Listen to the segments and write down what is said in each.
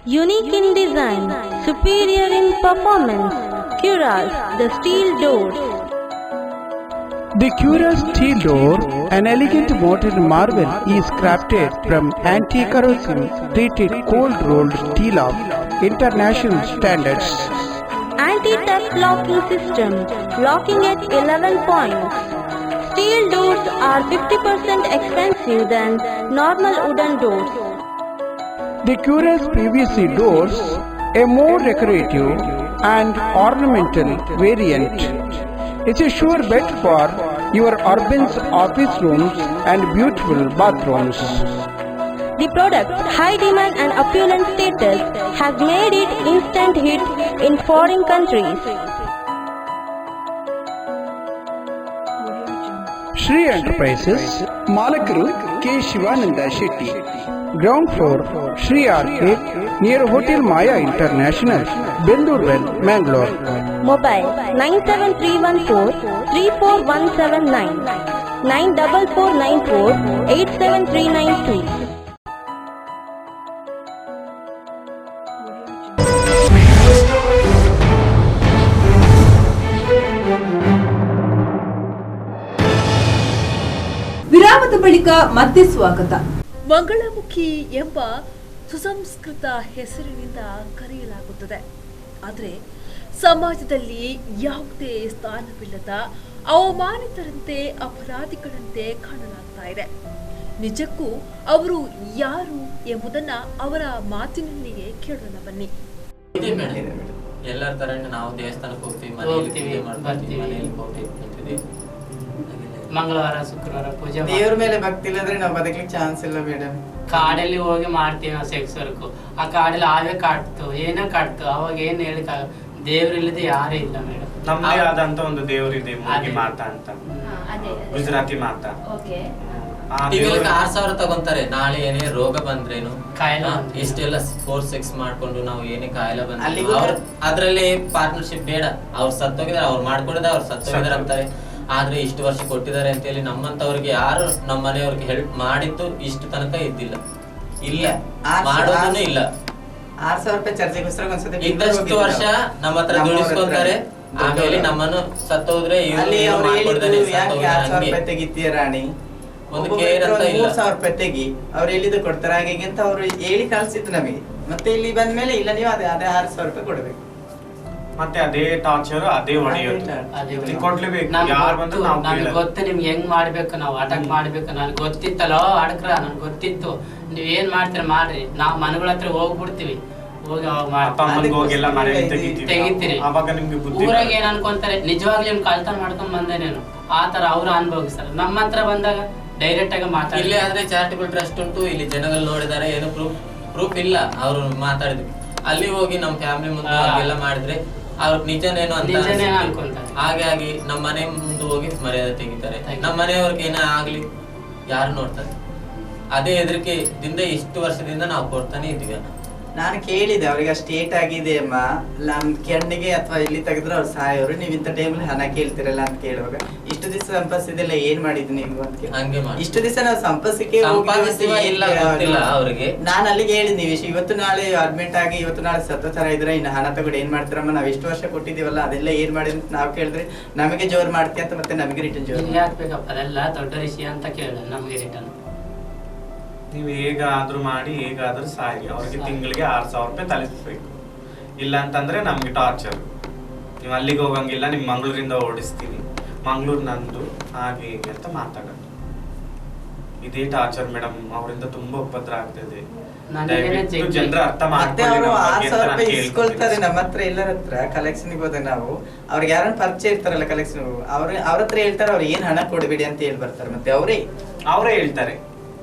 Unique in design, superior in performance, Curas, the steel doors. The Curas steel door, an elegant modern marvel, is crafted from anti-corrosion treated cold-rolled steel of international standards. Anti-theft locking system, locking at 11 points. Steel doors are 50% expensive than normal wooden doors. The Curas PVC doors, a more decorative and ornamental variant, is a sure bet for your urban office rooms and beautiful bathrooms. The product's high demand and opulent status have made it instant hit in foreign countries. Shri Enterprises, Malakaru K. Shivananda Shetty. Ground floor, Shri Arcade, near Hotel Maya International, Bendurwell, Mangalore. Mobile 97314 34179 94494 87392. ವಿರಾಮದ ಬಳಿಕ ಮತ್ತೆ ಸ್ವಾಗತ. ಮಂಗಳಮುಖಿ ಎಂಬ ಸುಸಂಸ್ಕೃತ ಹೆಸರಿನಿಂದ ಕರೆಯಲಾಗುತ್ತದೆ. ಆದರೆ ಸಮಾಜದಲ್ಲಿ ಯಾವುದೇ ಸ್ಥಾನವಿಲ್ಲದ ಅವಮಾನಿತರಂತೆ ಅಪರಾಧಿಗಳಂತೆ ಕಾಣಲಾಗ್ತಾ ಇದೆ. ನಿಜಕ್ಕೂ ಅವರು ಯಾರು ಎಂಬುದನ್ನ ಅವರ ಮಾತಿನಲ್ಲಿಯೇ ಕೇಳೋಣ ಬನ್ನಿ. ಎಲ್ಲರ ತರ ನಾವು ದೇವಸ್ಥಾನಕ್ಕೆ ಹೋಗ್ತೀವಿ, ಮನೆಯಲ್ಲಿ ಪೂಜೆ ಮಾಡ್ತೀವಿ, ಮನೆಯಲ್ಲಿ ಹೋಗ್ತೀವಿ. ಮಂಗಳವಾರ ಶುಕ್ರವಾರ ಪೂಜೆ. ದೇವ್ರ ಮೇಲೆ ಭಕ್ತಿ ಇಲ್ಲದ್ರೆ ನಾವು ಬದುಕಲಿಕ್ಕೆ ಚಾನ್ಸ್ ಇಲ್ಲ ಮೇಡಮ್. ಕಾಡಲ್ಲಿ ಹೋಗಿ ಮಾಡ್ತೀವಿ ನಾವು ಸೆಕ್ಸ್ ವರ್ಕ್. ಆ ಕಾಡಲ್ಲಿ ಹಾವೇ ಕಾಡ್ತು, ಏನೋ ಕಾಡ್ತು, ಅವಾಗ ಏನ್ ಹೇಳಿಕ ದೇವ್ರ ಇಲ್ಲದೆ ಯಾರೇ ಇಲ್ಲ ಮೇಡಮ್. ನಮ್ಮದೇ ಆದಂತ ಒಂದು ದೇವ್ರಿದೆ, ಮೂಗಿ ಮಾತಾ ಅಂತ, ಗುಜರಾತಿ ಮಾತಾ. ತಿಂಗಳಿಗೆ 6,000 ತಗೊಂತಾರೆ. ನಾಳೆ ಏನೇ ರೋಗ ಬಂದ್ರೇನು, ಕಾಯಿಲೆ ಇಷ್ಟೆಲ್ಲ ಫೋರ್ಸ್ ಸೆಕ್ಸ್ ಮಾಡ್ಕೊಂಡು ನಾವು ಏನೇ ಕಾಯಿಲೆ ಬಂದ್ರೆ ಅದ್ರಲ್ಲಿ ಪಾರ್ಟ್ನರ್ಶಿಪ್ ಬೇಡ. ಅವ್ರು ಸತ್ತೋಗಿದಾರೆ, ಅವ್ರು ಮಾಡ್ಕೊಂಡಿದ್ದಾರೆ, ಅವ್ರು ಸತ್ತೋಗಿದಾರೆ ಅಂತಾರೆ. ಆದ್ರೆ ಇಷ್ಟು ವರ್ಷ ಕೊಟ್ಟಿದ್ದಾರೆ ಅಂತ ಹೇಳಿ ನಮ್ಮಂತವ್ರಿಗೆ ಯಾರು ನಮ್ಮ ಮನೆಯವ್ರಿಗೆ ಹೆಲ್ಪ್ ಮಾಡಿದ್ದು ಇಷ್ಟು ತನಕ ಇದ್ದಿಲ್ಲ. ಇಲ್ಲ, ಮಾಡೋದನ್ನು ಇಲ್ಲ. 6,000 ರೂಪಾಯಿ ಚರ್ಚೆಗೋಸ್ಕರ ಒಂದ್ಸತಿ ಇದ್ದಷ್ಟು ವರ್ಷ ನಮ್ಮ ಹತ್ರ ದುಡಿಸ್ಕೊಂತಾರೆ. ಆಮೇಲೆ ನಮ್ಮನ್ನು ಸತ್ತೋದ್ರೆ ತೆಗಿತೀಯ ರಾಣಿ, ಒಂದು ಕೇರ್ ಅಂತ ಇಲ್ಲ. 3,000 ರೂಪಾಯಿ ತೆಗಿ, ಅವ್ರು ಎಲ್ಲಿದ್ದು ಕೊಡ್ತಾರೆ ಹಾಗೆ ಅಂತ ಅವ್ರು ಹೇಳಿ ಕಳ್ಸಿದ್ದು ನಮಗೆ. ಮತ್ತೆ ಇಲ್ಲಿ ಬಂದ್ಮೇಲೆ ಇಲ್ಲ, ನೀವು ಅದೇ 6,000 ರೂಪಾಯಿ ಕೊಡ್ಬೇಕು. ಮತ್ತೆ ಅದೇ ಟಾರ್ಚರ್, ಅದೇ ಹೊಡೆಯೋದು ಕೊಡ್ಲೇಬೇಕು. ಯಾರು ಬಂದ್ರು ನಮ್ಗೆ ಗೊತ್ತು ನಿಮ್ಗೆ ಹೆಂಗ್ ಮಾಡ್ಬೇಕು, ನಾವು ಅಟಕ್ ಮಾಡ್ಬೇಕು. ನನ್ಗೆ ಗೊತ್ತಿತ್ತಲ್ಲೋ ಅಡಕ್ರ, ನನ್ಗೆ ಗೊತ್ತಿತ್ತು. ನೀವ್ ಏನ್ ಮಾಡ್ತೀರ ಮಾಡ್ರಿ, ನಾವ್ ಮನೆಗಳ ಹತ್ರ ಹೋಗ್ಬಿಡ್ತೀವಿ. ಹೋಗಿ ತೆಗಿತೀರಿ. ಊರಾಗ ಏನ್ ಅನ್ಕೊಂತಾರೆ, ನಿಜವಾಗ್ಲೂ ಏನ್ ಕಳ್ತನ ಮಾಡ್ಕೊಂಡ್ ಬಂದೆ ನೀನು, ಆತರ ಅವ್ರು ಅನುಭವಿಸ್ತಾರೆ. ನಮ್ಮ ಹತ್ರ ಬಂದಾಗ ಡೈರೆಕ್ಟ್ ಆಗಿ ಮಾತಾಡಿ. ಇಲ್ಲಿ ಆದ್ರೆ ಚಾರಿಟಬಲ್ ಟ್ರಸ್ಟ್ ಉಂಟು, ಇಲ್ಲಿ ಜನಗಳು ನೋಡಿದಾರೆ, ಏನು ಪ್ರೂಫ್ ಇಲ್ಲ. ಅವ್ರು ಮಾತಾಡಿದ್ರು, ಅಲ್ಲಿ ಹೋಗಿ ನಮ್ ಫ್ಯಾಮಿಲಿ ಮುಂದೆ ಎಲ್ಲ ಮಾಡಿದ್ರೆ ಅವ್ರ ನಿಜನೇನು ಅಂತ ಅನ್ಕೊಂತಾರೆ. ಹಾಗಾಗಿ ನಮ್ಮ ಮನೆ ಮುಂದೆ ಹೋಗಿ ಮರ್ಯಾದೆ ತೆಗಿತಾರೆ. ನಮ್ಮ ಮನೆಯವ್ರಿಗೆ ಏನೇ ಆಗ್ಲಿ ಯಾರು ನೋಡ್ತಾರೆ. ಅದೇ ಹೆದರಿಕೆದಿಂದ ಇಷ್ಟು ವರ್ಷದಿಂದ ನಾವು ಕೊಡ್ತಾನೆ ಇದೀವಿ. ನಾನು ಕೇಳಿದೆ ಅವ್ರಿಗೆ, ಸ್ಟೇಟ್ ಆಗಿದೆ ಅಮ್ಮ, ನಮ್ ಕೆಂಡಿಗೆ ಅಥವಾ ಇಲ್ಲಿ ತೆಗೆದ್ರೆ ಅವ್ರು ಸಾಯೋರು, ನೀವ್ ಇಂಥ ಟೈಮಲ್ಲಿ ಹಣ ಕೇಳ್ತಿರಲ್ಲ ಅಂತ ಕೇಳುವಾಗ, ಇಷ್ಟು ದಿವಸ ಸಂಪಾದಿಸಿದೆಲ್ಲ ಏನ್ ಮಾಡಿದ್ವಿ ನೀವು ಅಂತ ಹಂಗೆ ಇಷ್ಟು ದಿವಸ ನಾವು ಸಂಪಾದಿಸಿಕೆ ಅವ್ರಿಗೆ ನಾನು ಅಲ್ಲಿಗೆ ಹೇಳಿದ್ವಿ, ಇವತ್ತು ನಾಳೆ ಅಡ್ಮಿಟ್ ಆಗಿ ಇವತ್ತು ನಾಳೆ ಸತ್ತ ತರ ಇದ್ರೆ ಇನ್ನು ಹಣ ತಗೊಂಡು ಏನ್ ಮಾಡ್ತಾರಮ್ಮ, ನಾವ್ ಎಷ್ಟು ವರ್ಷ ಕೊಟ್ಟಿದೀವಲ್ಲ ಅದೆಲ್ಲ ಏನ್ ಮಾಡಿ ಅಂತ ನಾವ್ ಕೇಳಿದ್ರೆ ನಮಗೆ ಜೋರ್ ಮಾಡ್ತೀಯ ಅಂತ ಮತ್ತೆ ನಮಗೆ ರಿಟರ್ನ್ ಜೋರ್ ಹಾಕ್ಬೇಕಪ್ಪ. ಅದೆಲ್ಲ ದೊಡ್ಡ ವಿಷಯ ಅಂತ ಕೇಳ, ನಮಗೆ ರಿಟರ್ನ್ ನೀವು ಹೇಗಾದ್ರೂ ಮಾಡಿ ಹೇಗಾದ್ರೂ ಸಾಯಿ, ಅವ್ರಿಗೆ ತಿಂಗಳಿಗೆ 6,000 ರೂಪಾಯಿ ತಲುಪಿಸ್ಬೇಕು. ಇಲ್ಲ ಅಂತಂದ್ರೆ ನಮ್ಗೆ ಟಾರ್ಚರ್. ನೀವು ಅಲ್ಲಿಗೆ ಹೋಗಂಗಿಲ್ಲ, ನಿಮ್ ಮಂಗಳೂರಿಂದ ಓಡಿಸ್ತೀವಿ, ಮಂಗಳೂರು ನಂದು, ಹಾಗೆ ಹೀಗೆ ಅಂತ ಮಾತಾಡೋದು. ಇದೇ ಟಾರ್ಚರ್ ಮೇಡಮ್. ಅವರಿಂದ ತುಂಬಾ ಉಪದ್ರ ಆಗ್ತದೆ. ಜನರ ಅರ್ಥ ಮತ್ತೆ ಅವರು 6,000 ರೂಪಾಯಿ ಇಸ್ಕೊಳ್ತಾರೆ ನಮ್ಮ ಹತ್ರ, ಎಲ್ಲರ ಹತ್ರ ಕಲೆಕ್ಷನ್ ಹೋದಾಗ ನಾವು ಅವ್ರಿಗೆ ಯಾರನ್ನ ಪರಿಚಯ ಇರ್ತಾರಲ್ಲ ಕಲೆಕ್ಷನ್, ಅವ್ರ ಹತ್ರ ಹೇಳ್ತಾರೆ ಅವ್ರು ಏನ್ ಹಣ ಕೊಡಬೇಡಿ ಅಂತ ಹೇಳಿ ಬರ್ತಾರೆ. ಮತ್ತೆ ಅವರೇ ಹೇಳ್ತಾರೆ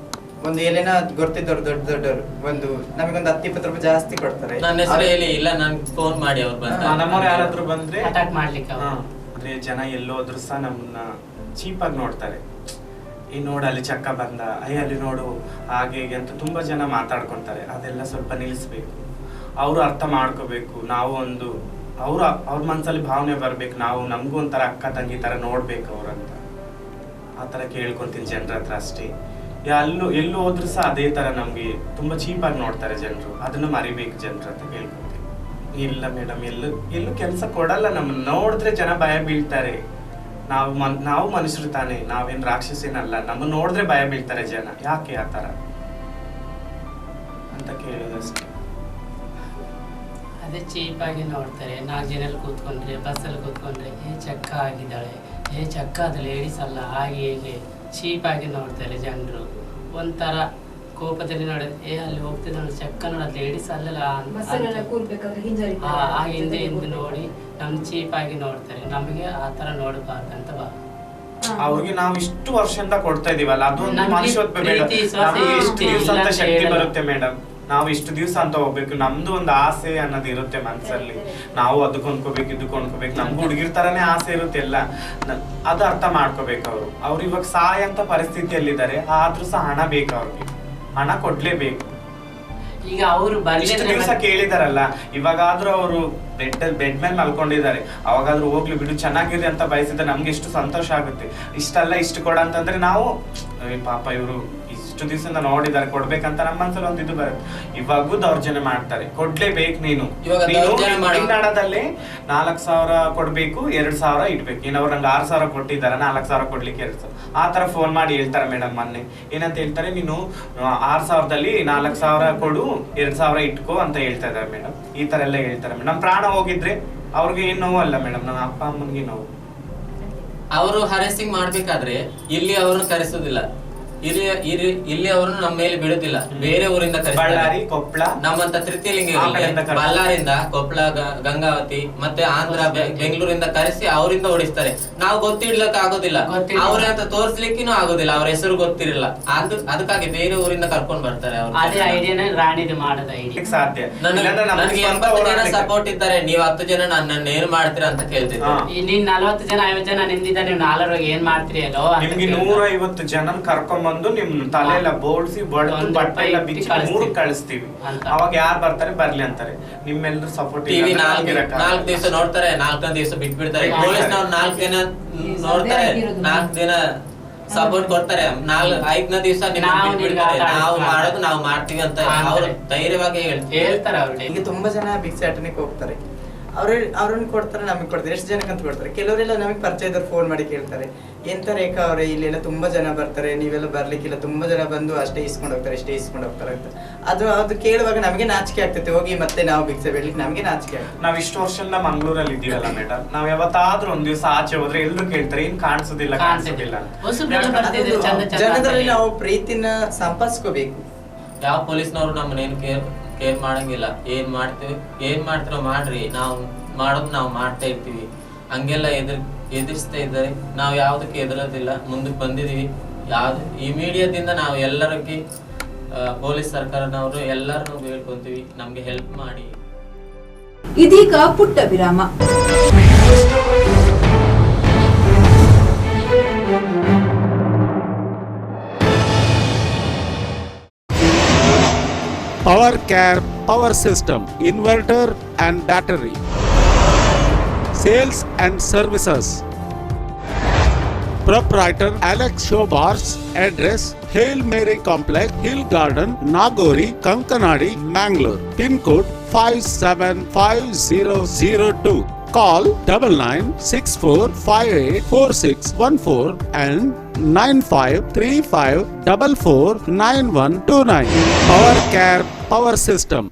ಒಂದು ಏನೇನೋ ಗೊತ್ತಿದ್ದವ್ರು ದೊಡ್ಡವರು ಒಂದು ನಮಗೊಂದು 10-20 ರೂಪಾಯಿ ಜಾಸ್ತಿ ಕೊಡ್ತಾರೆ. ನನ್ನ ಹೆಸರು ಹೇಳಿ ಇಲ್ಲ, ನನ್ಗೆ ಫೋನ್ ಮಾಡಿ ಅವ್ರು ಬಂದ್ರೆ, ನಮ್ಮವ್ರು ಯಾರಾದ್ರೂ ಬಂದ್ರೆ ಅಟ್ಯಾಕ್ ಮಾಡ್ಲಿಕ್ಕೆ ಅಂದ್ರೆ ಜನ ಎಲ್ಲೋದ್ರು ಸಹ ನಮ್ಮನ್ನ ಚೀಪಾಗಿ ನೋಡ್ತಾರೆ. ಈ ನೋಡು ಅಲ್ಲಿ ಚಕ್ಕ ಬಂದ, ಅಲ್ಲಿ ನೋಡು ಹಾಗೆ ಹೀಗೆ ಅಂತ ತುಂಬಾ ಜನ ಮಾತಾಡ್ಕೊಂತಾರೆ. ಅದೆಲ್ಲ ಸ್ವಲ್ಪ ನಿಲ್ಲಿಸ್ಬೇಕು. ಅವರು ಅರ್ಥ ಮಾಡ್ಕೋಬೇಕು. ನಾವು ಒಂದು ಅವ್ರ ಮನ್ಸಲ್ಲಿ ಭಾವನೆ ಬರ್ಬೇಕು, ನಾವು ನಮಗೂ ಒಂಥರ ಅಕ್ಕ ತಂಗಿ ತರ ನೋಡ್ಬೇಕು ಅವ್ರಂತ. ಆ ತರ ಕೇಳ್ಕೊಂತೀನಿ ಜನರ ಹತ್ರ ಅಷ್ಟೇ. ಎಲ್ಲೂ ಹೋದ್ರು ಸಹ ಅದೇ ತರ ನಮ್ಗೆ ತುಂಬಾ ಚೀಪಾಗಿ ನೋಡ್ತಾರೆ ಜನರು. ಅದನ್ನ ಮರಿಬೇಕು ಜನರು ಅಂತ ಹೇಳ್ಕೊತೀವಿ. ಇಲ್ಲ ಮೇಡಮ್, ಎಲ್ಲೂ ಕೆಲಸ ಕೊಡಲ್ಲ. ನಮ್ಮನ್ನ ನೋಡಿದ್ರೆ ಜನ ಭಯ ಬೀಳ್ತಾರೆ. ನಾವು ಮನುಷ್ಯರು ತಾನೆ, ನಾವೇನ್ ರಾಕ್ಷಸೇನಲ್ಲ. ನಮ್ಮನ್ನ ನೋಡಿದ್ರೆ ಭಯ ಬೀಳ್ತಾರೆ ಜನ. ಯಾಕೆ ಆ ತರ ಅಂತ ಕೇಳೋದಷ್ಟೇ. ಅದೇ ಚೀಪಾಗಿ ನೋಡ್ತಾರೆ. 4 ಜನಲ್ಲಿ ಕೂತ್ಕೊಂಡ್ರೆ, ಬಸ್ಸಲ್ಲಿ ಕೂತ್ಕೊಂಡ್ರೆ ಚಕ್ಕ ಆಗಿದ್ದಾಳೆ, ಚಕ್ಕ ಅದು ಲೇಡೀಸ್ ಅಲ್ಲ, ಹಾಗೆ ಹೀಗೆ ಚೀಪಾಗಿ ನೋಡ್ತಾರೆ ಜನರು. ಒಂಥರ ಕೋಪದಲ್ಲಿ ನೋಡಿದ್ರೆ ಅಲ್ಲಿ ಹೋಗ್ತಿದ್ದ ನೋಡಿ, ಚಕ್ಕ ನೋಡೋದು ಲೇಡೀಸ್ ಅಲ್ಲಲ್ಲ ಹಿಂದೆ ಹಿಂದೆ ನೋಡಿ ನಮ್ ಚೀಪಾಗಿ ನೋಡ್ತಾರೆ. ನಮಗೆ ಆ ತರ ನೋಡಬಾರ್ದಂತ ಅವ್ರಿಗೆ ನಾವು ಇಷ್ಟು ವರ್ಷದಿಂದ ಕೊಡ್ತಾ ಇದೀವಲ್ಲ, ಅದೊಂದು ಮನುಷ್ಯತ್ವ ಮೇಡಮ್. ಎಷ್ಟು ದಿವಸ ಅಂತ ಶಕ್ತಿ ಬರುತ್ತೆ ಮೇಡಮ್, ನಾವು ಇಷ್ಟು ದಿವಸ ಅಂತ ಹೋಗ್ಬೇಕು. ನಮ್ದು ಒಂದು ಆಸೆ ಅನ್ನೋದು ಇರುತ್ತೆ ಮನ್ಸಲ್ಲಿ. ನಾವು ಅದು ಕೊಂಡ್ಕೋಬೇಕು, ಇದು ಕೊಂಡ್ಕೋಬೇಕು. ನಮ್ಗೆ ಹುಡುಗಿರ್ ತರನೇ ಆಸೆ ಇರುತ್ತೆ ಎಲ್ಲ. ಅದು ಅರ್ಥ ಮಾಡ್ಕೋಬೇಕು ಅವ್ರು ಇವಾಗ ಸಹಾಯ ಅಂತ ಪರಿಸ್ಥಿತಿಯಲ್ಲಿದ್ದಾರೆ. ಆದ್ರೂ ಸಹ ಹಣ ಬೇಕು ಅವ್ರಿಗೆ, ಹಣ ಕೊಡ್ಲೇಬೇಕು. ಈಗ ಅವರು ಇಷ್ಟು ದಿವಸ ಕೇಳಿದಾರಲ್ಲ, ಇವಾಗಾದ್ರೂ ಅವರು ಬೆಡ್ ಮೇಲೆ ಮಲ್ಕೊಂಡಿದ್ದಾರೆ. ಅವಾಗಾದ್ರೂ ಹೋಗ್ಲಿ ಬಿಡು, ಚೆನ್ನಾಗಿರಿ ಅಂತ ಬಯಸಿದ್ರೆ ನಮ್ಗೆ ಎಷ್ಟು ಸಂತೋಷ ಆಗುತ್ತೆ. ಇಷ್ಟು ಕೊಡ ಅಂತಂದ್ರೆ ನಾವು ಪಾಪ ಇವರು ಇಷ್ಟು ದಿವಸದಿಂದ ನೋಡಿದ್ದಾರೆ, ಕೊಡ್ಬೇಕಂತ ನಮ್ಮ ಮನ್ಸಲ್ಲಿ ಒಂದು ಇದು ಬರುತ್ತೆ. ಇವಾಗೂ ದೌರ್ಜನ್ಯ ಮಾಡ್ತಾರೆ. ಕೊಡ್ಲೇಬೇಕು ನೀನು. ತಮಿಳ್ನಾಡಲ್ಲಿ 4,000 ಕೊಡ್ಬೇಕು, 2,000 ಇಡ್ಬೇಕು. ಅವ್ರು ನಂಗೆ 6,000 ಕೊಟ್ಟಿದ್ದಾರೆ, 4,000 ಕೊಡ್ಲಿಕ್ಕೆ 2,000 ಆ ತರ ಫೋನ್ ಮಾಡಿ ಹೇಳ್ತಾರೆ ಮೇಡಮ್. ಮೊನ್ನೆ ಏನಂತ ಹೇಳ್ತಾರೆ, ನೀನು 6,000ದಲ್ಲಿ 4,000 ಕೊಡು, 2,000 ಇಟ್ಕೋ ಅಂತ ಹೇಳ್ತಾ ಇದ್ದಾರೆ ಮೇಡಮ್. ಈ ತರ ಎಲ್ಲ ಹೇಳ್ತಾರೆ ಮೇಡಮ್. ಪ್ರಾಣ ಹೋಗಿದ್ರೆ ಅವ್ರಿಗೆ ಏನ್ ನೋವು ಅಲ್ಲ ಮೇಡಮ್, ನಮ್ಮ ಅಪ್ಪ ಅಮ್ಮನ್ಗೆ ನೋವು. ಅವರು ಹರೆಸಿಂಗ್ ಮಾಡ್ಬೇಕಾದ್ರೆ ಇಲ್ಲಿ ಅವ್ರನ್ನ ಕರೆಸೋದಿಲ್ಲ, ಇಲ್ಲಿ ಅವ್ರನ್ನ ನಮ್ಮ ಮೇಲೆ ಬಿಡುದಿಲ್ಲ. ಬೇರೆ ಊರಿಂದ ಬಳ್ಳಾರಿ, ಕೊಪ್ಪಳ, ನಮ್ಮಂತ ತೃತೀಯಲಿಂಗ ಬಳ್ಳಾರಿಂದ, ಕೊಪ್ಪಳ, ಗಂಗಾವತಿ ಮತ್ತೆ ಆಂಧ್ರ, ಬೆಂಗಳೂರಿಂದ ಕರೆಸಿ ಅವರಿಂದ ಓಡಿಸ್ತಾರೆ. ನಾವು ಗೊತ್ತಿಡ್ಲಕ್ ಆಗೋದಿಲ್ಲ, ಅವ್ರಂತ ತೋರ್ಸ್ಲಿಕ್ಕೂ ಆಗೋದಿಲ್ಲ, ಅವ್ರ ಹೆಸರು ಗೊತ್ತಿರಲ್ಲ. ಅದಕ್ಕಾಗಿ ಬೇರೆ ಊರಿಂದ ಕರ್ಕೊಂಡ್ ಬರ್ತಾರೆ. ಸಾಧ್ಯ ನನಗೆ 80 ಜನ ಸಪೋರ್ಟ್ ಇದ್ದಾರೆ, ನೀವ್ 10 ಜನ ನನ್ನ ಏನ್ ಮಾಡ್ತೀರಾ ಅಂತ ಕೇಳ್ತಿದ್ದೆ. ನೀನ್ 40 ಜನ 50 ಜನ ನಿಂದಿದ್ದ, ನೀವು 4 ಏನ್ ಮಾಡ್ತೀರಿ ಅಲ್ಲೋ. ನಿಮ್ಗೆ 150 ಜನ ಕರ್ಕೊಂಡ್ ಬಂದು ನಿಮ್ ತಲೆ ಎಲ್ಲ ಬೋಳ್ಸಿ ಬಡದು ಬಟ್ಟೆ ಎಲ್ಲ ಬಿಚ್ಚಿ 3 ಕಳಿಸ್ತೀವಿ. ಅವಾಗ ಯಾರು ಬರ್ತಾರೆ ಬರ್ಲಿ ಅಂತಾರೆ. ನಿಮ್ಮೆಲ್ಲರೂ ಸಪೋರ್ಟ್. ಟಿವಿ 4 ದಿವಸ ನೋಡ್ತಾರೆ, 4ನೇ ದಿವಸ ಬಿಟ್ಬಿಡ್ತಾರೆ. ಪೊಲೀಸ್ನವ್ರು 4 ದಿನ ನೋಡ್ತಾರೆ, 4 ದಿನ ಸಪೋರ್ಟ್ ಕೊಡ್ತಾರೆ. 5ನೇ ದಿವಸ ಬಿಟ್ಬಿಡ್ತಾರೆ. ನಾವು ಮಾಡೋದು ನಾವು ಮಾಡ್ತೀವಿ ಅಂತ ಅವ್ರು ಧೈರ್ಯವಾಗಿ ಹೇಳ್ತಾರೆ. ಅವ್ರಿಗೆ ಈಗ ತುಂಬಾ ಜನ ಭಿಕ್ಷಾಟನೆಗೆ ಹೋಗ್ತಾರೆ. ಅವ್ರನ್ನ ಕೊಡ್ತಾರೆ, ನಮಗೆ ಕೊಡ್ತಾರೆ. ಎಷ್ಟು ಜನಕ್ಕಂತ ಕೊಡ್ತಾರೆ. ಕೆಲವರೆಲ್ಲ ನಮಗೆ ಪರಿಚಯ ಇದ್ದವ್ರು ಫೋನ್ ಮಾಡಿ ಕೇಳ್ತಾರೆ, ಎಂತ ರೇಖಾ ಅವರೇ ಇಲ್ಲೆಲ್ಲ ತುಂಬಾ ಜನ ಬರ್ತಾರೆ, ನೀವೆಲ್ಲ ಬರ್ಲಿಕ್ಕಿಲ್ಲ, ತುಂಬಾ ಜನ ಬಂದು ಅಷ್ಟೇ ಇಸ್ಕೊಂಡು ಹೋಗ್ತಾರೆ ಅಂತ. ಅದು ಕೇಳುವಾಗ ನಮಗೆ ನಾಚಿಕೆ ಆಗ್ತೈತೆ. ಹೋಗಿ ಮತ್ತೆ ನಾವು ಭಿಕ್ಷೆ ಬೇಡ್ಲಿಕ್ಕೆ ನಮಗೆ ನಾಚಿಕೆ ಆಗ್ತದೆ. ನಾವ್ ಇಷ್ಟು ವರ್ಷದಿಂದ ಮಂಗಳೂರಲ್ಲಿ ಇದ್ದೀವಲ್ಲ ಮೇಡಮ್, ನಾವ್ ಯಾವತ್ತಾದ್ರೂ ಒಂದ್ ದಿವಸ ಆಚೆ ಹೋದ್ರೆ ಎಲ್ರು ಕೇಳ್ತಾರೆ, ಏನ್ ಕಾಣಿಸೋದಿಲ್ಲ. ಜನರಲ್ಲಿ ನಾವು ಪ್ರೀತಿನ ಸಂಪಾದಿಸ್ಕೋಬೇಕು. ಯಾವ ಪೊಲೀಸ್ನವ್ರು ನಮ್ಮನ್ನೇನು ಕೇರ್ ಮಾಡಂಗಿಲ್ಲ. ಏನ್ ಮಾಡ್ತಿರೋ ಮಾಡ್ರಿ, ನಾವು ಮಾಡೋದು ನಾವು ಮಾಡ್ತಾ ಇರ್ತೀವಿ. ಹಂಗೆಲ್ಲ ಎದುರಿಸ್ತಾ ಇದ್ದಾರೆ. ನಾವು ಯಾವ್ದಕ್ಕೆ ಎದುರೋದಿಲ್ಲ, ಮುಂದಕ್ಕೆ ಬಂದಿದೀವಿ. ಈ ಮೀಡಿಯಾದಿಂದ ನಾವು ಎಲ್ಲರಿಗೆ, ಪೊಲೀಸ್ ಸರ್ಕಾರದವರು ಎಲ್ಲರನ್ನೂ ಹೇಳ್ಕೊಂತೀವಿ, ನಮ್ಗೆ ಹೆಲ್ಪ್ ಮಾಡಿ. ಇದೀಗ ಪುಟ್ಟ ವಿರಾಮ. Power Care Power System, Inverter and Battery. Sales and Services. Proprietor Alex Shobars. Address Hail Mary Complex, Hill Garden, Nagori, Kankanadi, Mangalore. Pin code 575002. Call 9964584614 and 9535449129. Power Care Power System.